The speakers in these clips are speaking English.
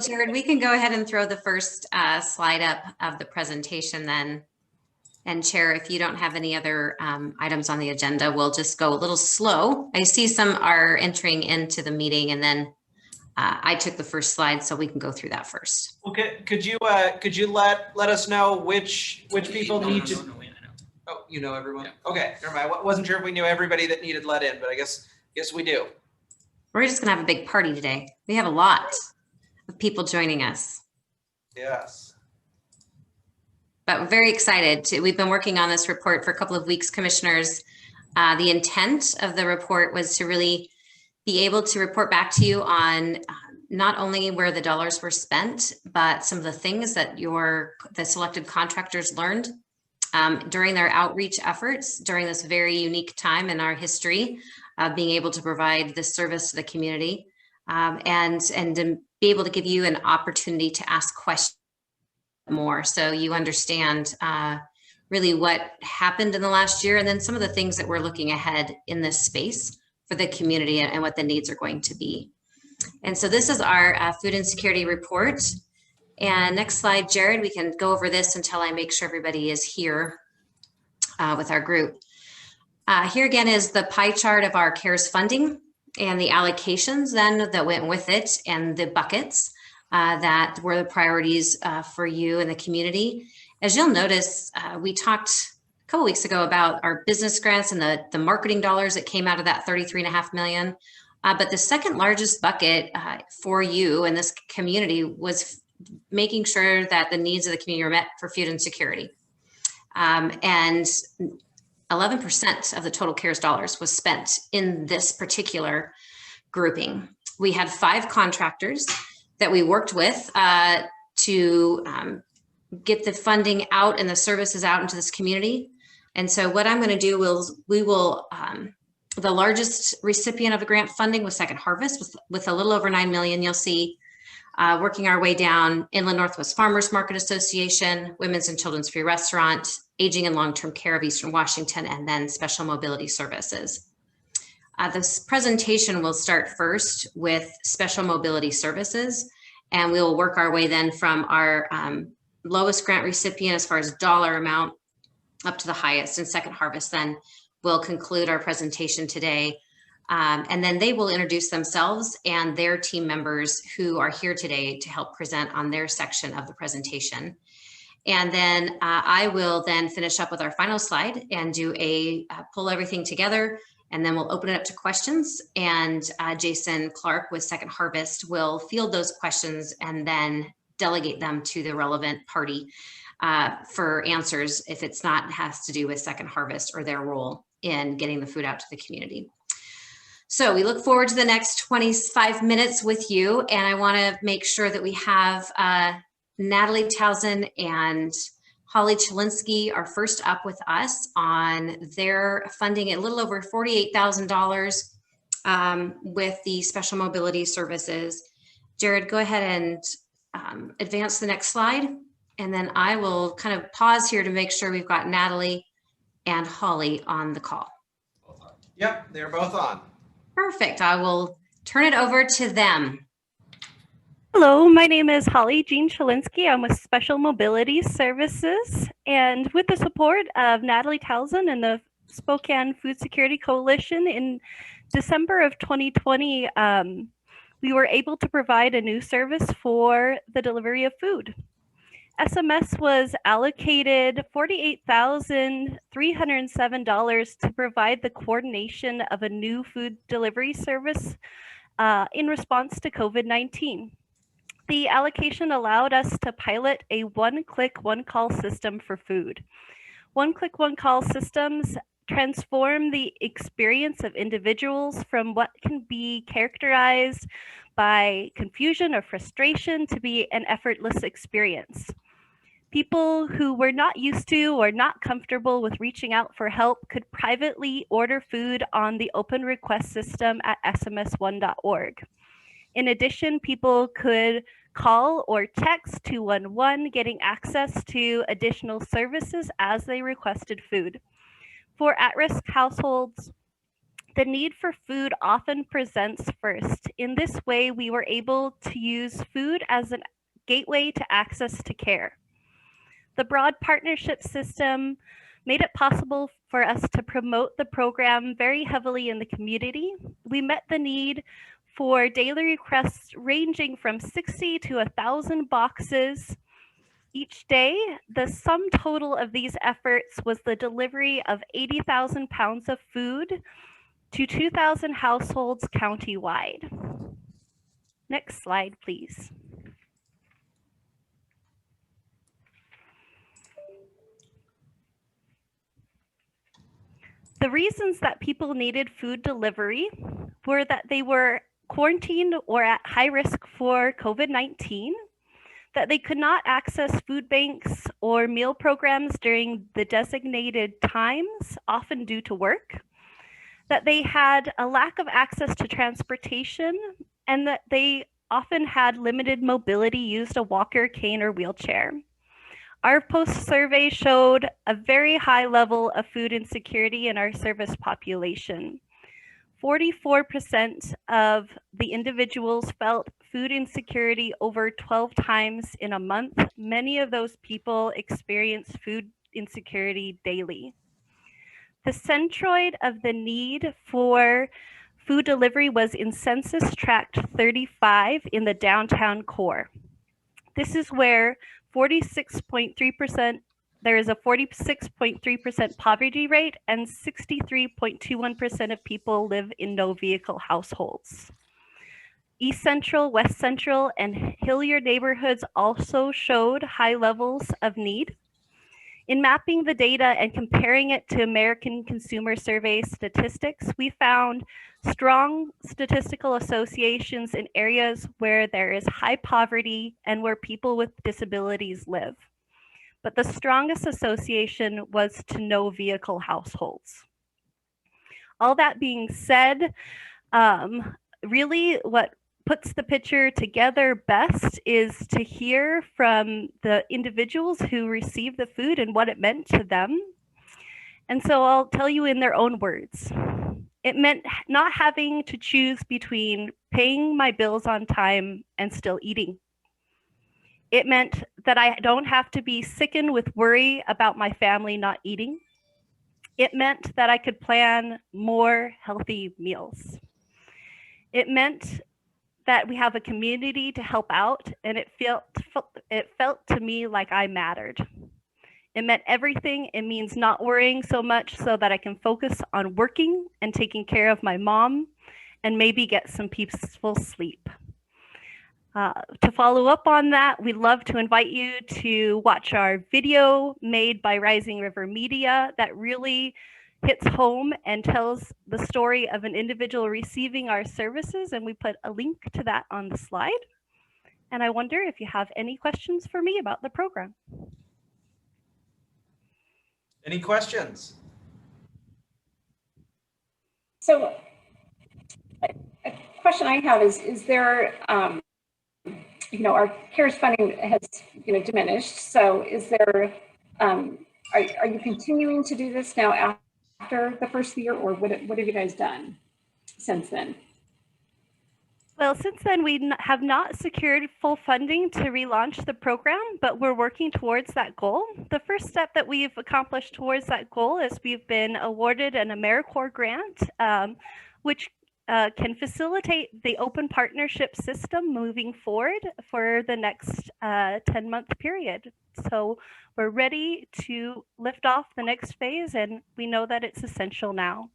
Jared, we can go ahead and throw the first slide up of the presentation then. And Chair, if you don't have any other items on the agenda, we'll just go a little slow. I see some are entering into the meeting, and then I took the first slide, so we can go through that first. Okay, could you let us know which people need to? Oh, you know everyone. Yeah. Okay, never mind. I wasn't sure if we knew everybody that needed let in, but I guess we do. We're just gonna have a big party today. We have a lot of people joining us. Yes. But we're very excited. We've been working on this report for a couple of weeks, commissioners. The intent of the report was to really be able to report back to you on not only where the dollars were spent, but some of the things that the selected contractors learned during their outreach efforts during this very unique time in our history of being able to provide this service to the community, and to be able to give you an opportunity to ask questions more, so you understand really what happened in the last year, and then some of the things that we're looking ahead in this space for the community and what the needs are going to be. And so this is our food insecurity report. And next slide, Jared, we can go over this until I make sure everybody is here with our group. Here again is the pie chart of our CARES funding and the allocations then that went with it, and the buckets that were the priorities for you and the community. As you'll notice, we talked a couple weeks ago about our business grants and the marketing dollars that came out of that $33.5 million. But the second largest bucket for you in this community was making sure that the needs of the community were met for food insecurity. And 11% of the total CARES dollars was spent in this particular grouping. We had 5 contractors that we worked with to get the funding out and the services out into this community. And so what I'm going to do is the largest recipient of the grant funding was Second Harvest with a little over 9 million. You'll see working our way down, Inland Northwest Farmers Market Association, Women's and Children's Free Restaurant, Aging and Long-Term Care of Eastern Washington, and then Special Mobility Services. This presentation will start first with Special Mobility Services, and we will work our way then from our lowest grant recipient as far as dollar amount up to the highest. And Second Harvest then will conclude our presentation today. And then they will introduce themselves and their team members who are here today to help present on their section of the presentation. And then I will then finish up with our final slide and do pull everything together, and then we'll open it up to questions. And Jason Clark with Second Harvest will field those questions and then delegate them to the relevant party for answers if it's not has to do with Second Harvest or their role in getting the food out to the community. So we look forward to the next 25 minutes with you, and I want to make sure that we have Natalie Towson and Holly Chilinsky are first up with us on their funding at a little over $48,000 with the Special Mobility Services. Jared, go ahead and advance the next slide, and then I will kind of pause here to make sure we've got Natalie and Holly on the call. Yep, they're both on. Perfect. I will turn it over to them. Hello, my name is Holly Jean Chilinsky. I'm with Special Mobility Services, and with the support of Natalie Towson and the Spokane Food Security Coalition, in December of 2020, we were able to provide a new service for the delivery of food. SMS was allocated $48,307 to provide the coordination of a new food delivery service in response to COVID-19. The allocation allowed us to pilot a one-click, one-call system for food. One-click, one-call systems transform the experience of individuals from what can be characterized by confusion or frustration to be an effortless experience. People who were not used to or not comfortable with reaching out for help could privately order food on the open request system at sms1.org. In addition, people could call or text 211, getting access to additional services as they requested food. For at-risk households, The need for food often presents first. In this way, we were able to use food as a gateway to access to care. The broad partnership system made it possible for us to promote the program very heavily in the community. We met the need for daily requests ranging from 60 to 1,000 boxes each day. The sum total of these efforts was the delivery of 80,000 pounds of food to 2,000 households countywide. Next slide, please. The reasons that people needed food delivery were that they were quarantined or at high risk for COVID-19, that they could not access food banks or meal programs during the designated times, often due to work, that they had a lack of access to transportation, and that they often had limited mobility, used a walker, cane, or wheelchair. Our post survey showed a very high level of food insecurity in our service population. 44% of the individuals felt food insecurity over 12 times in a month. Many of those people experience food insecurity daily. The centroid of the need for food delivery was in Census Tract 35 in the downtown core. This is where 46.3%, there is a 46.3% poverty rate, and 63.21% of people live in no vehicle households. East Central, West Central, and Hilliard neighborhoods also showed high levels of need. In mapping the data and comparing it to American Consumer Survey statistics, we found strong statistical associations in areas where there is high poverty and where people with disabilities live. But the strongest association was to no vehicle households. All that being said, really what puts the picture together best is to hear from the individuals who received the food and what it meant to them. And so I'll tell you in their own words. It meant not having to choose between paying my bills on time and still eating. It meant that I don't have to be sickened with worry about my family not eating. It meant that I could plan more healthy meals. It meant that we have a community to help out, and it felt to me like I mattered. It meant everything. It means not worrying so much so that I can focus on working and taking care of my mom and maybe get some peaceful sleep. To follow up on that, we'd love to invite you to watch our video made by Rising River Media that really hits home and tells the story of an individual receiving our services, and we put a link to that on the slide. And I wonder if you have any questions for me about the program. Any questions? So a question I have is there, our CARES funding has, diminished. So is there, are you continuing to do this now after the first year, or what have you guys done since then? Well, since then, we have not secured full funding to relaunch the program, but we're working towards that goal. The first step that we've accomplished towards that goal is we've been awarded an Americorps Grant, which can facilitate the open partnership system moving forward for the next 10-month period. So we're ready to lift off the next phase, and we know that it's essential now.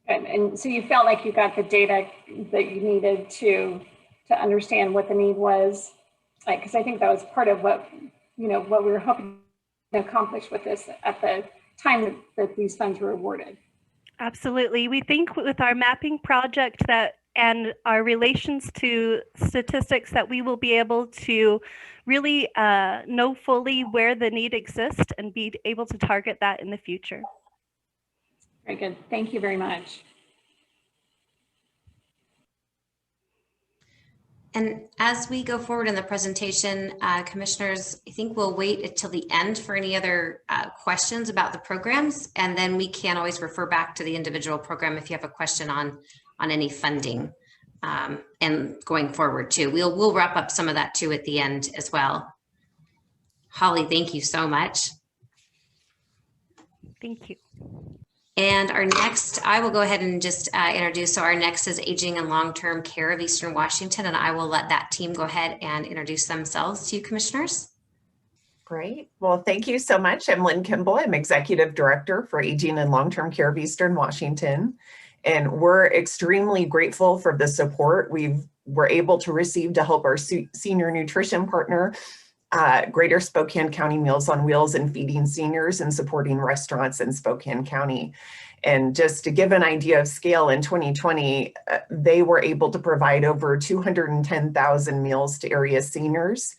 And so you felt like you got the data that you needed to understand what the need was, like, because I think that was part of what we were hoping to accomplish with this at the time that these funds were awarded. Absolutely. We think with our mapping project and our relations to statistics that we will be able to really know fully where the need exists and be able to target that in the future. Very good. Thank you very much. And as we go forward in the presentation, commissioners, I think we'll wait until the end for any other questions about the programs, and then we can always refer back to the individual program if you have a question on any funding and going forward too. We'll wrap up some of that too at the end as well. Holly, thank you so much. Thank you. And our next, I will go ahead and just introduce. So our next is Aging and Long-Term Care of Eastern Washington, and I will let that team go ahead and introduce themselves to you, commissioners. Great. Well, thank you so much. I'm Lynn Kimball. I'm Executive Director for Aging and Long-Term Care of Eastern Washington. And we're extremely grateful for the support we're able to receive to help our senior nutrition partner, Greater Spokane County Meals on Wheels, and feeding seniors and supporting restaurants in Spokane County. And just to give an idea of scale, in 2020, they were able to provide over 210,000 meals to area seniors.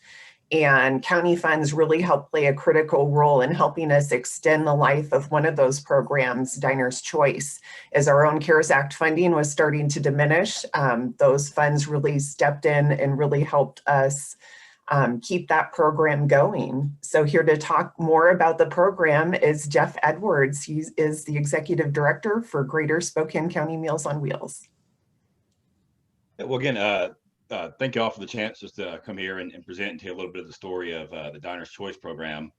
And county funds really help play a critical role in helping us extend the life of one of those programs, Diner's Choice. As our own CARES Act funding was starting to diminish, those funds really stepped in and really helped us keep that program going. So here to talk more about the program is Jeff Edwards. He is the Executive Director for Greater Spokane County Meals on Wheels. Well, again, thank you all for the chance just to come here and present and tell a little bit of the story of the Diner's Choice program.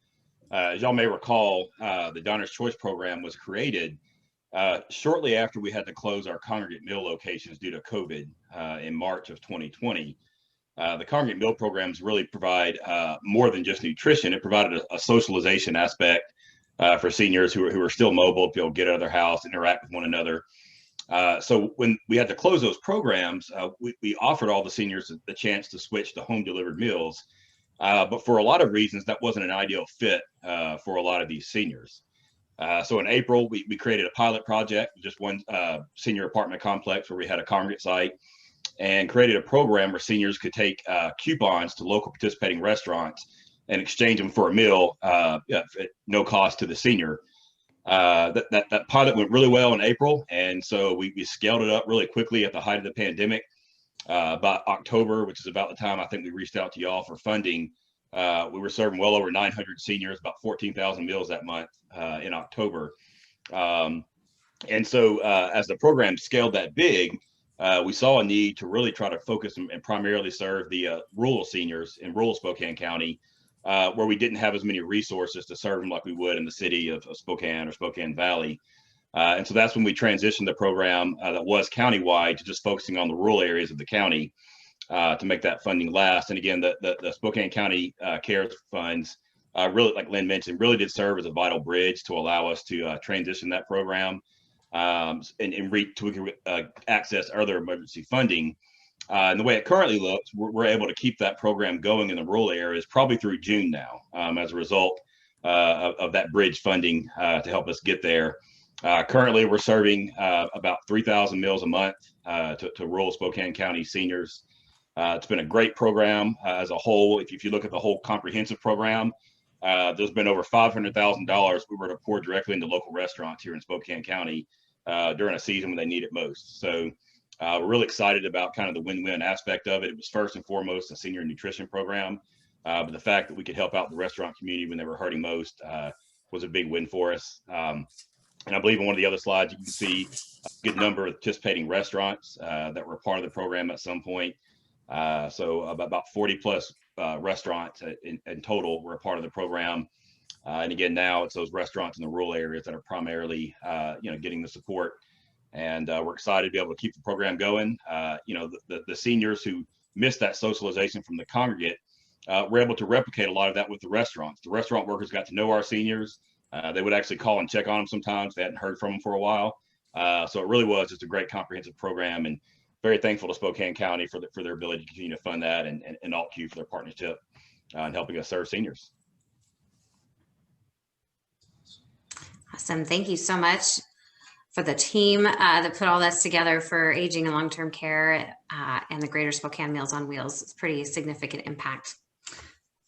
As y'all may recall, the Diner's Choice program was created shortly after we had to close our congregate meal locations due to COVID in March of 2020. The congregate meal programs really provide more than just nutrition. It provided a socialization aspect for seniors who are still mobile, to be able to get out of their house, interact with one another. So when we had to close those programs, we offered all the seniors the chance to switch to home delivered meals. But for a lot of reasons, that wasn't an ideal fit for a lot of these seniors. So in April, we created a pilot project, just one senior apartment complex where we had a congregate site, and created a program where seniors could take coupons to local participating restaurants and exchange them for a meal at no cost to the senior. That pilot went really well in April, and so we scaled it up really quickly at the height of the pandemic. About October, which is about the time I think we reached out to y'all for funding, we were serving well over 900 seniors, about 14,000 meals that month in October. And so as the program scaled that big, we saw a need to really try to focus and primarily serve the rural seniors in rural Spokane County, where we didn't have as many resources to serve them like we would in the city of Spokane or Spokane Valley. And so that's when we transitioned the program that was countywide to just focusing on the rural areas of the county to make that funding last. And again, the Spokane County CARES funds really, like Lynn mentioned, really did serve as a vital bridge to allow us to transition that program and reach to access other emergency funding. And the way it currently looks, we're able to keep that program going in the rural areas probably through June now, as a result of that bridge funding to help us get there. Currently, we're serving about 3,000 meals a month to rural Spokane County seniors. It's been a great program as a whole. If you look at the whole comprehensive program, there's been over $500,000 we were to pour directly into local restaurants here in Spokane County during a season when they need it most. So we're really excited about kind of the win-win aspect of it. It was first and foremost a senior nutrition program, but the fact that we could help out the restaurant community when they were hurting most was a big win for us. And I believe on one of the other slides, you can see a good number of participating restaurants that were part of the program at some point. So about 40 plus restaurants in total were a part of the program. And again, now it's those restaurants in the rural areas that are primarily, getting the support. And we're excited to be able to keep the program going. The seniors who missed that socialization from the congregate, we're able to replicate a lot of that with the restaurants. The restaurant workers got to know our seniors. They would actually call and check on them sometimes. They hadn't heard from them for a while. So it really was just a great comprehensive program, and very thankful to Spokane County for their ability to continue to fund that, and AltQ for their partnership in helping us serve seniors. Awesome. Thank you so much for the team that put all this together for aging and long-term care and the Greater Spokane Meals on Wheels. It's pretty significant impact.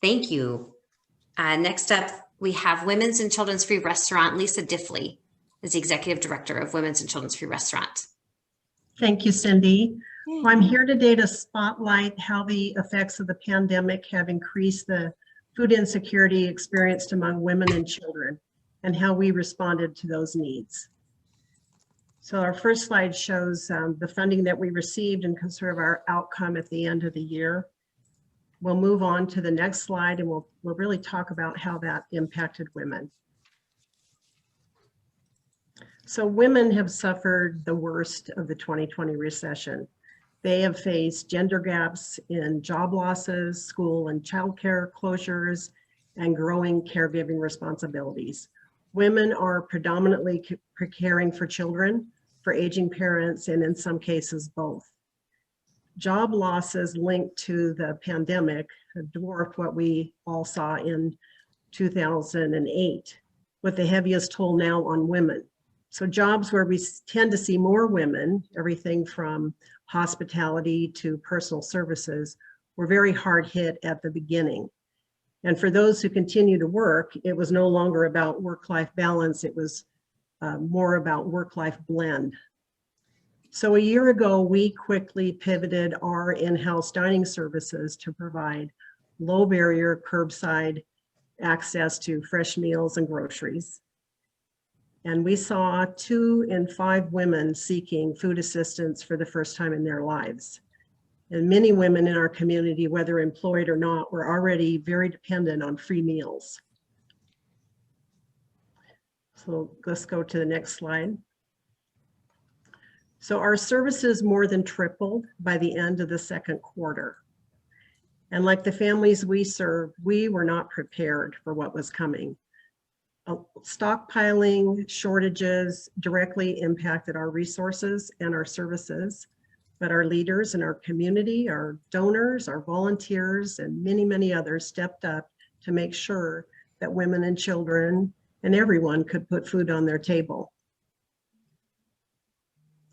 Thank you. Next up, we have Women's and Children's Free Restaurant. Lisa Difley is the Executive Director of Women's and Children's Free Restaurant. Thank you, Cindy. Well, I'm here today to spotlight how the effects of the pandemic have increased the food insecurity experienced among women and children and how we responded to those needs. So our first slide shows the funding that we received and sort of our outcome at the end of the year. We'll move on to the next slide and we'll really talk about how that impacted women. So women have suffered the worst of the 2020 recession. They have faced gender gaps in job losses, school and childcare closures, and growing caregiving responsibilities. Women are predominantly caring for children, for aging parents, and in some cases both. Job losses linked to the pandemic have dwarfed what we all saw in 2008, with the heaviest toll now on women. So jobs where we tend to see more women, everything from hospitality to personal services, were very hard hit at the beginning. And for those who continue to work, it was no longer about work-life balance, it was more about work-life blend. So a year ago, we quickly pivoted our in-house dining services to provide low barrier curbside access to fresh meals and groceries. And we saw 2 in 5 women seeking food assistance for the first time in their lives. And many women in our community, whether employed or not, were already very dependent on free meals. So let's go to the next slide. So our services more than tripled by the end of the second quarter. And like the families we serve, we were not prepared for what was coming. Stockpiling shortages directly impacted our resources and our services, but our leaders in our community, our donors, our volunteers, and many, many others stepped up to make sure that women and children and everyone could put food on their table.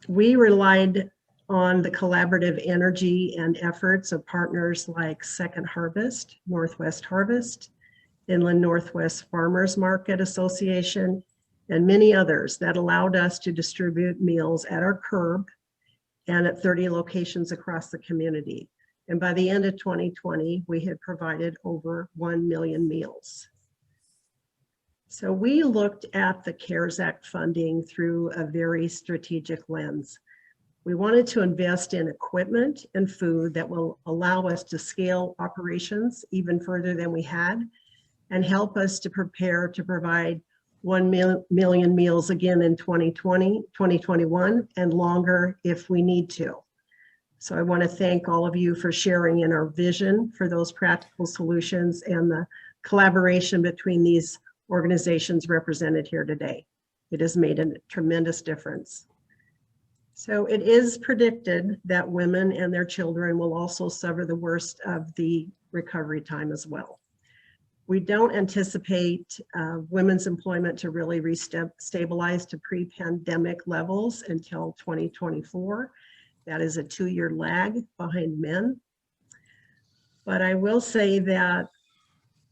We relied on the collaborative energy and efforts of partners like Second Harvest, Northwest Harvest, Inland Northwest Farmers Market Association, and many others that allowed us to distribute meals at our curb and at 30 locations across the community. And by the end of 2020, we had provided over 1 million meals. So we looked at the CARES Act funding through a very strategic lens. We wanted to invest in equipment and food that will allow us to scale operations even further than we had, and help us to prepare to provide 1 million meals again in 2020, 2021, and longer if we need to. So I want to thank all of you for sharing in our vision for those practical solutions and the collaboration between these organizations represented here today. It has made a tremendous difference. So it is predicted that women and their children will also suffer the worst of the recovery time as well. We don't anticipate women's employment to really stabilize to pre-pandemic levels until 2024. That is a 2-year lag behind men. But I will say that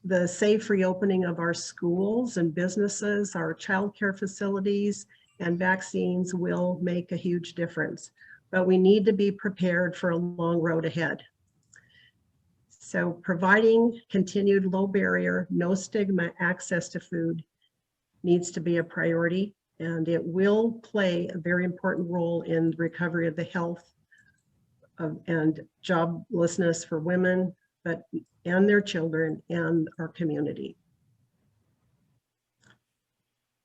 the safe reopening of our schools and businesses, our childcare facilities, and vaccines will make a huge difference. But we need to be prepared for a long road ahead. So providing continued low barrier, no stigma access to food needs to be a priority, and it will play a very important role in the recovery of the health and joblessness for women, and their children and our community.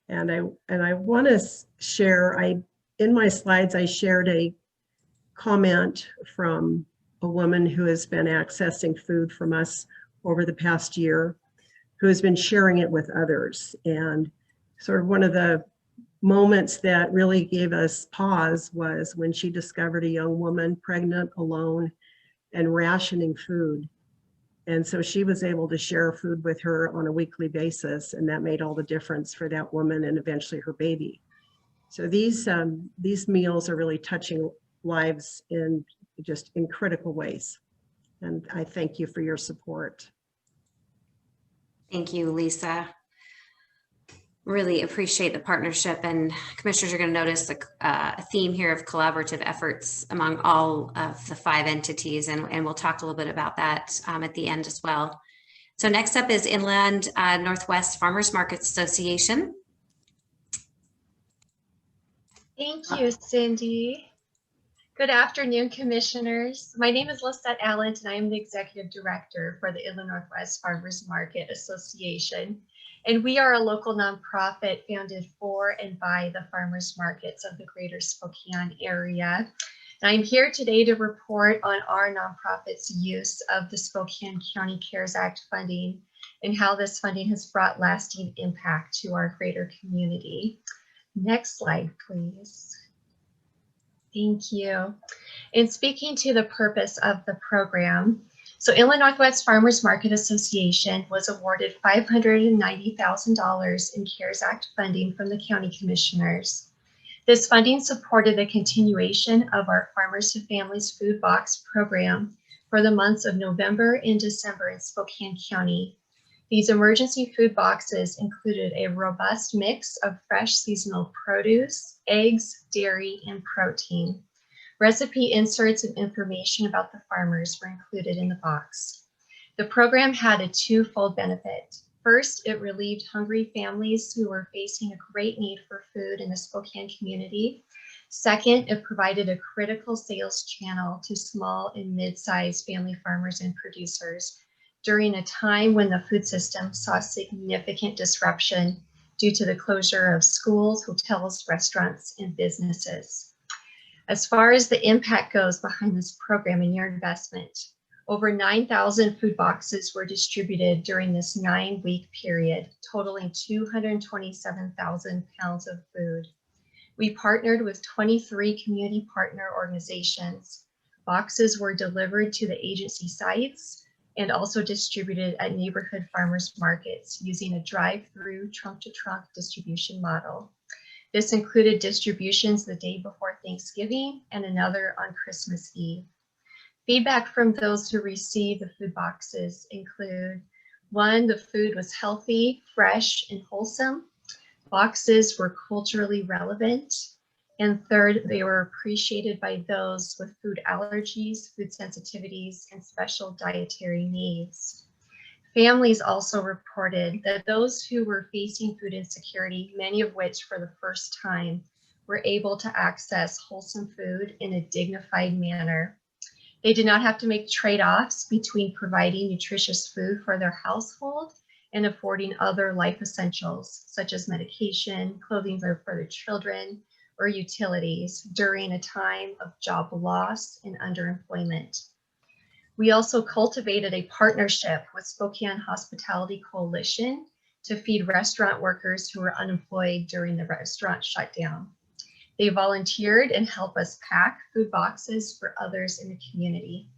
And I want to share, in my slides, I shared a comment from a woman who has been accessing food from us over the past year, who has been sharing it with others. And sort of one of the moments that really gave us pause was when she discovered a young woman pregnant, alone, and rationing food. And so she was able to share food with her on a weekly basis, and that made all the difference for that woman and eventually her baby. So these meals are really touching lives in critical ways. And I thank you for your support. Thank you, Lisa. really appreciate the partnership, and commissioners are going to notice a theme here of collaborative efforts among all of the 5 entities, and we'll talk a little bit about that at the end as well. So next up is Inland Northwest Farmers Market Association. Thank you, Cindy. Good afternoon, commissioners. My name is Lisette Allen, and I am the executive director for the Inland Northwest Farmers Market Association. And we are a local nonprofit founded for and by the farmers markets of the greater Spokane area. And I'm here today to report on our nonprofit's use of the Spokane County CARES Act funding and how this funding has brought lasting impact to our greater community. Next slide, please. Thank you. In speaking to the purpose of the program, so Inland Northwest Farmers Market Association was awarded $590,000 in CARES Act funding from the county commissioners. This funding supported the continuation of our Farmers to Families Food Box program for the months of November and December in Spokane County. These emergency food boxes included a robust mix of fresh seasonal produce, eggs, dairy, and protein. Recipe inserts and information about the farmers were included in the box. The program had a twofold benefit. First, it relieved hungry families who were facing a great need for food in the Spokane community. Second, it provided a critical sales channel to small and mid-sized family farmers and producers during a time when the food system saw significant disruption due to the closure of schools, hotels, restaurants, and businesses. As far as the impact goes behind this program and your investment, over 9,000 food boxes were distributed during this 9-week period, totaling 227,000 pounds of food. We partnered with 23 community partner organizations. Boxes were delivered to the agency sites and also distributed at neighborhood farmers markets using a drive-through trunk-to-trunk distribution model. This included distributions the day before Thanksgiving and another on Christmas Eve. Feedback from those who received the food boxes include: 1, the food was healthy, fresh, and wholesome. Boxes were culturally relevant. And 3rd, they were appreciated by those with food allergies, food sensitivities, and special dietary needs. Families also reported that those who were facing food insecurity, many of which for the first time, were able to access wholesome food in a dignified manner. They did not have to make trade-offs between providing nutritious food for their household and affording other life essentials, such as medication, clothing for their children, or utilities during a time of job loss and underemployment. We also cultivated a partnership with Spokane Hospitality Coalition to feed restaurant workers who were unemployed during the restaurant shutdown. They volunteered and helped us pack food boxes for others in the community.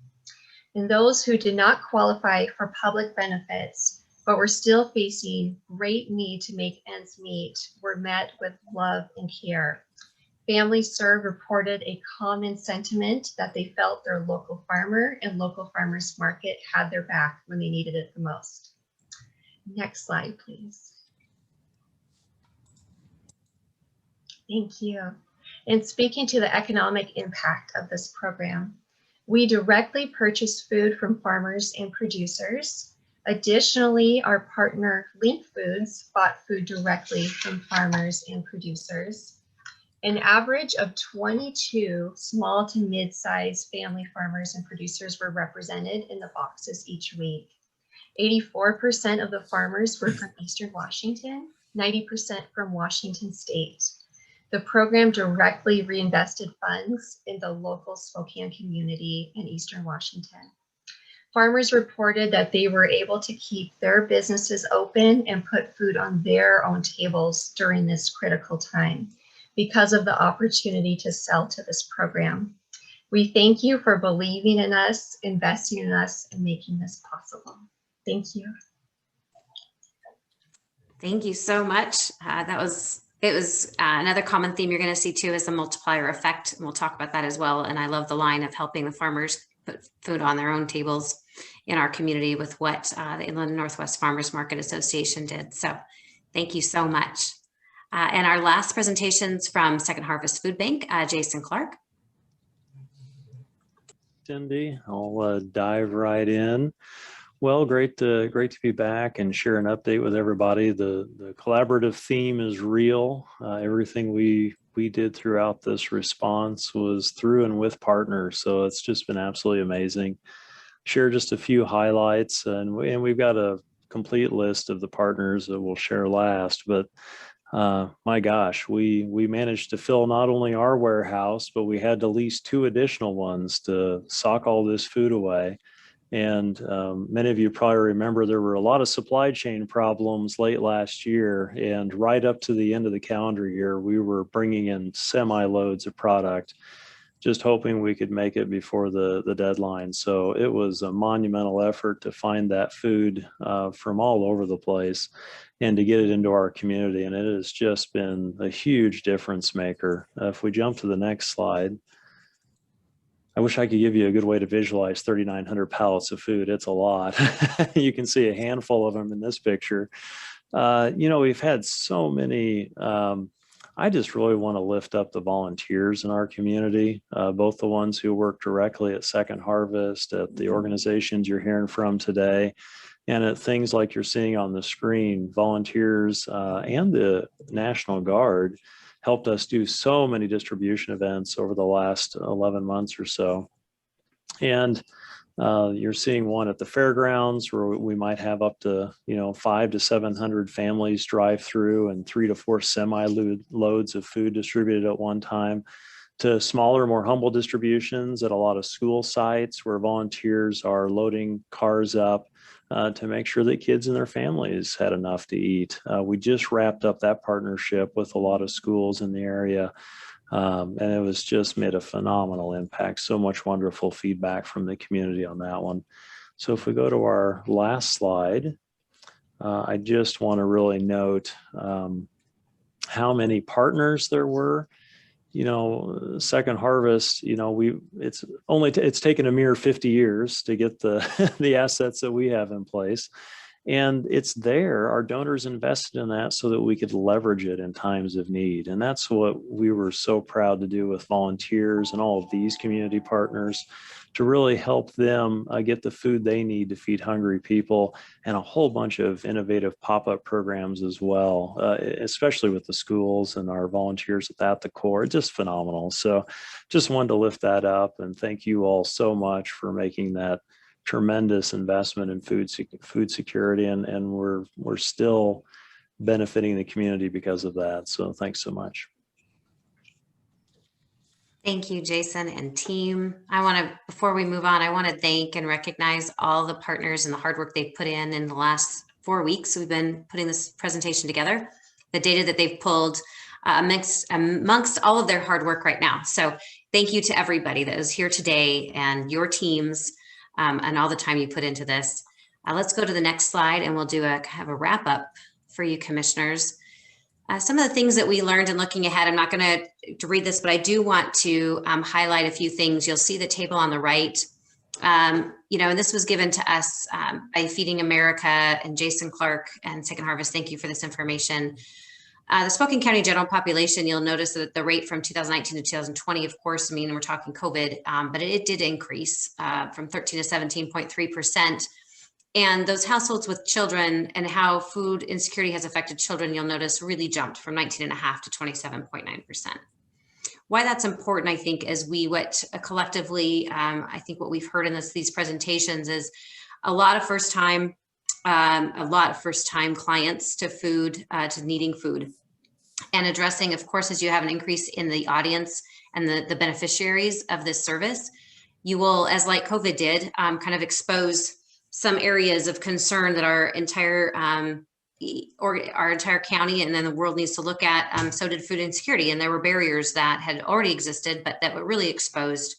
And those who did not qualify for public benefits, but were still facing great need to make ends meet, were met with love and care. Families served reported a common sentiment that they felt their local farmer and local farmers market had their back when they needed it the most. Next slide, please. Thank you. And speaking to the economic impact of this program, we directly purchase food from farmers and producers. Additionally, our partner Link Foods bought food directly from farmers and producers. An average of 22 small to mid-sized family farmers and producers were represented in the boxes each week. 84% of the farmers were from Eastern Washington, 90% from Washington State. The program directly reinvested funds in the local Spokane community in Eastern Washington. Farmers reported that they were able to keep their businesses open and put food on their own tables during this critical time because of the opportunity to sell to this program. We thank you for believing in us, investing in us, and making this possible. Thank you. Thank you so much. It was another common theme you're going to see too is the multiplier effect, and we'll talk about that as well. And I love the line of helping the farmers put food on their own tables in our community with what the Inland Northwest Farmers Market Association did. So thank you so much. And our last presentations from Second Harvest Food Bank, Jason Clark. Cindy, I'll dive right in. Well, great to be back and share an update with everybody. The collaborative theme is real. Everything we did throughout this response was through and with partners, so it's just been absolutely amazing. Share just a few highlights, and we've got a complete list of the partners that we'll share last, but my gosh, we managed to fill not only our warehouse, but we had to lease 2 additional ones to sock all this food away. And many of you probably remember there were a lot of supply chain problems late last year, and right up to the end of the calendar year, we were bringing in semi-loads of product, just hoping we could make it before the deadline. So it was a monumental effort to find that food from all over the place and to get it into our community. And it has just been a huge difference maker. If we jump to the next slide, I wish I could give you a good way to visualize 3,900 pallets of food. It's a lot. You can see a handful of them in this picture. We've had so many, I just really want to lift up the volunteers in our community, both the ones who work directly at Second Harvest, at the organizations you're hearing from today, and at things like you're seeing on the screen. Volunteers and the National Guard helped us do so many distribution events over the last 11 months or so. And you're seeing one at the fairgrounds where we might have up to 500 to 700 families drive through and 3 to 4 semi-loads of food distributed at one time, to smaller, more humble distributions at a lot of school sites where volunteers are loading cars up to make sure that kids and their families had enough to eat. We just wrapped up that partnership with a lot of schools in the area. And it was just made a phenomenal impact. So much wonderful feedback from the community on that one. So if we go to our last slide, I just want to really note how many partners there were. Second Harvest, it's taken a mere 50 years to get the assets that we have in place. And it's there, our donors invested in that so that we could leverage it in times of need. And that's what we were so proud to do with volunteers and all of these community partners, to really help them get the food they need to feed hungry people, and a whole bunch of innovative pop-up programs as well, especially with the schools and our volunteers at the core. Just phenomenal. So just wanted to lift that up, and thank you all so much for making that tremendous investment in food security, and we're still benefiting the community because of that. So thanks so much. Thank you, Jason and team. Before we move on, I want to thank and recognize all the partners and the hard work they've put in the last 4 weeks. We've been putting this presentation together, the data that they've pulled amongst all of their hard work right now. So thank you to everybody that is here today and your teams and all the time you put into this. Let's go to the next slide and we'll do a kind of a wrap up for you commissioners. Some of the things that we learned in looking ahead, I'm not going to read this, but I do want to highlight a few things. You'll see the table on the right. And this was given to us by Feeding America and Jason Clark and Second Harvest. Thank you for this information. The Spokane County general population, you'll notice that the rate from 2019 to 2020, of course, we're talking COVID, but it did increase from 13 to 17.3%. And those households with children and how food insecurity has affected children, you'll notice really jumped from 19.5% to 27.9%. Why that's important, I think, is collectively, I think what we've heard in these presentations is a lot of first time clients to food, to needing food, and addressing, of course, as you have an increase in the audience and the beneficiaries of this service, you will, as like COVID did, kind of expose some areas of concern that our entire county and then the world needs to look at. So did food insecurity, and there were barriers that had already existed, but that were really exposed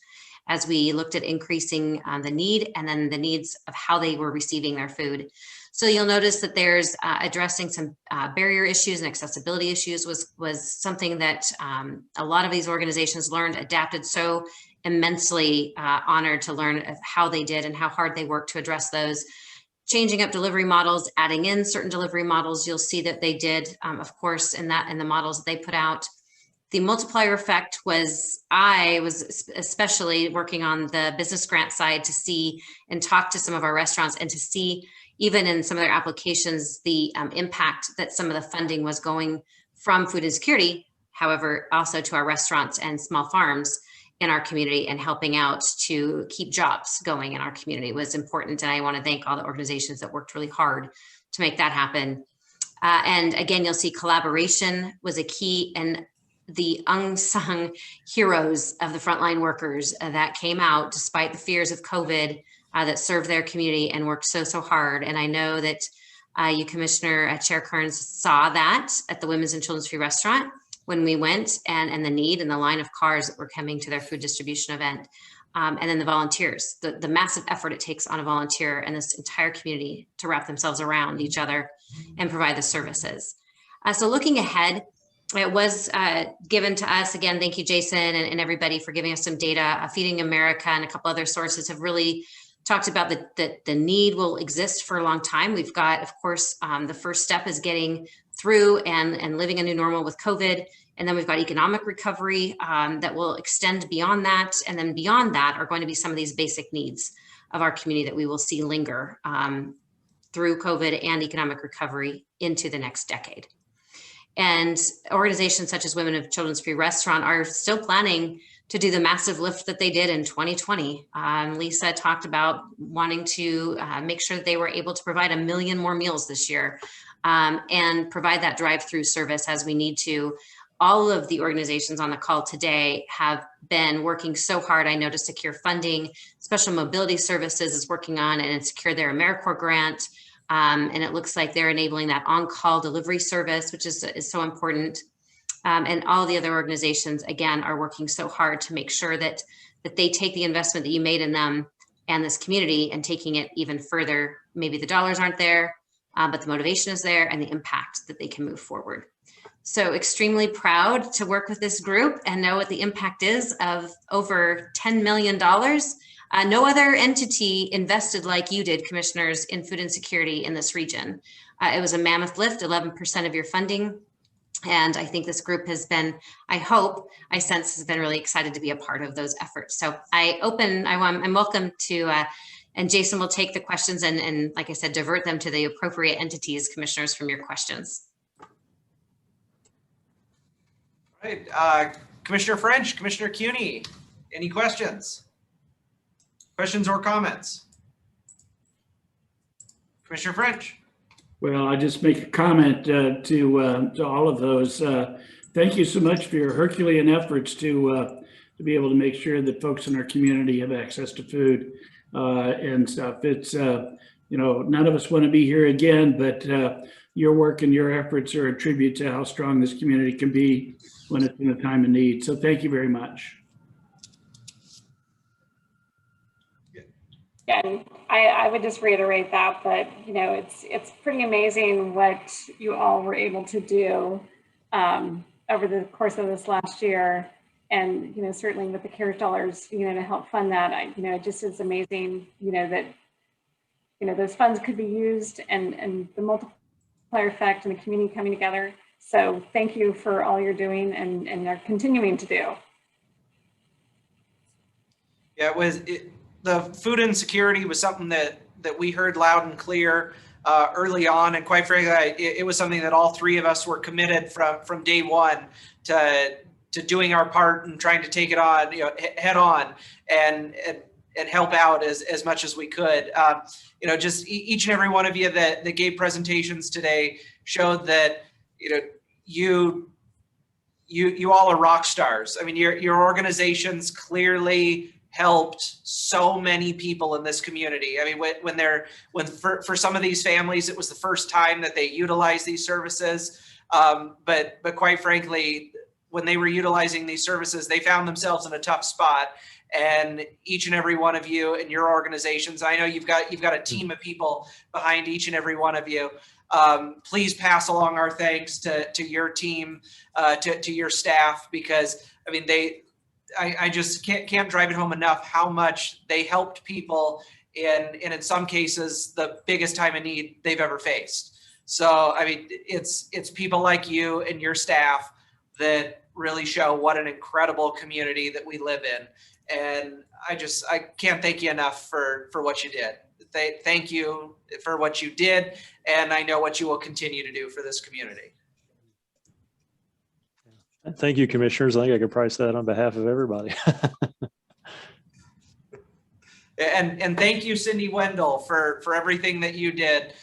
as we looked at increasing the need and then the needs of how they were receiving their food. So you'll notice that there's addressing some barrier issues and accessibility issues was something that a lot of these organizations learned, adapted, so immensely honored to learn of how they did and how hard they worked to address those. changing up delivery models, adding in certain delivery models. You'll see that they did, of course, in the models that they put out. The multiplier effect was, I was especially working on the business grant side to see and talk to some of our restaurants and to see, even in some of their applications, the impact that some of the funding was going from food insecurity, however, also to our restaurants and small farms in our community, and helping out to keep jobs going in our community was important. And I want to thank all the organizations that worked really hard to make that happen. And again, you'll see collaboration was a key, and the unsung heroes of the frontline workers that came out despite the fears of COVID, that served their community and worked so hard. And I know that you, Commissioner Chair Kearns, saw that at the Women's and Children's Free Restaurant when we went, and the need and the line of cars that were coming to their food distribution event. And then the volunteers, the massive effort it takes on a volunteer and this entire community to wrap themselves around each other and provide the services. So looking ahead, it was given to us, again, thank you, Jason, and everybody for giving us some data. Feeding America and a couple other sources have really talked about that the need will exist for a long time. We've got, of course, the first step is getting through and living a new normal with COVID. And then we've got economic recovery that will extend beyond that. And then beyond that are going to be some of these basic needs of our community that we will see linger through COVID and economic recovery into the next decade. And organizations such as Women of Children's Free Restaurant are still planning to do the massive lift that they did in 2020. Lisa talked about wanting to make sure that they were able to provide 1 million more meals this year and provide that drive-through service as we need to. All of the organizations on the call today have been working so hard, I know, to secure funding. Special Mobility Services is working on and secure their Americorps Grant. And it looks like they're enabling that on-call delivery service, which is so important. And all the other organizations, again, are working so hard to make sure that they take the investment that you made in them and this community and taking it even further. Maybe the dollars aren't there, but the motivation is there and the impact that they can move forward. So extremely proud to work with this group and know what the impact is of over $10 million. No other entity invested like you did, commissioners, in food insecurity in this region. It was a mammoth lift, 11% of your funding. And I think this group has been, I sense has been really excited to be a part of those efforts. So I'm welcome to, and Jason will take the questions and like I said, divert them to the appropriate entities, commissioners, from your questions. All right, Commissioner French, Commissioner Cuney, any questions? Questions or comments? Commissioner French. Well, I just make a comment to all of those. Thank you so much for your Herculean efforts to be able to make sure that folks in our community have access to food and stuff. It's none of us want to be here again, but your work and your efforts are a tribute to how strong this community can be when it's in a time of need. So thank you very much. And I would just reiterate that it's pretty amazing what you all were able to do over the course of this last year, and certainly with the CARES dollars to help fund that. It just is amazing that those funds could be used and the multiplier effect and the community coming together. So thank you for all you're doing and are continuing to do. Yeah, the food insecurity was something that we heard loud and clear early on, and quite frankly, it was something that all three of us were committed from day one to doing our part and trying to take it on, head on and help out as much as we could. Just each and every one of you that gave presentations today showed that you all are rock stars. I mean, your organizations clearly helped so many people in this community. I mean, for some of these families, it was the first time that they utilized these services. But quite frankly, when they were utilizing these services, they found themselves in a tough spot. And each and every one of you and your organizations, I know you've got a team of people behind each and every one of you. Please pass along our thanks to your team, to your staff, because I mean, I just can't drive it home enough how much they helped people and in some cases, the biggest time of need they've ever faced. So, I mean, it's people like you and your staff that really show what an incredible community that we live in. And I can't thank you enough for what you did. Thank you for what you did. And I know what you will continue to do for this community. Thank you, commissioners. I think I could price that on behalf of everybody. And thank you, Cindy Wendell, for everything that you did,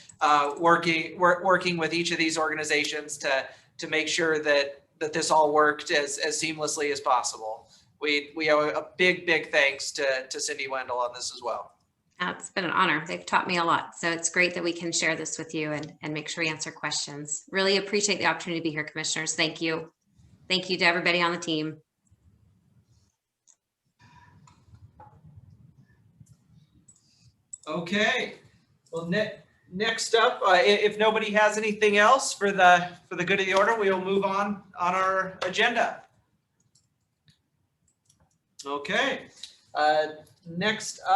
working with each of these organizations to make sure that this all worked as seamlessly as possible. We owe a big thanks to Cindy Wendell on this as well. It's been an honor. They've taught me a lot. So it's great that we can share this with you and make sure we answer questions. Really appreciate the opportunity to be here, commissioners. Thank you. Thank you to everybody on the team. Okay. Well, next up, if nobody has anything else for the good of the order, we will move on our agenda. Okay. Next up.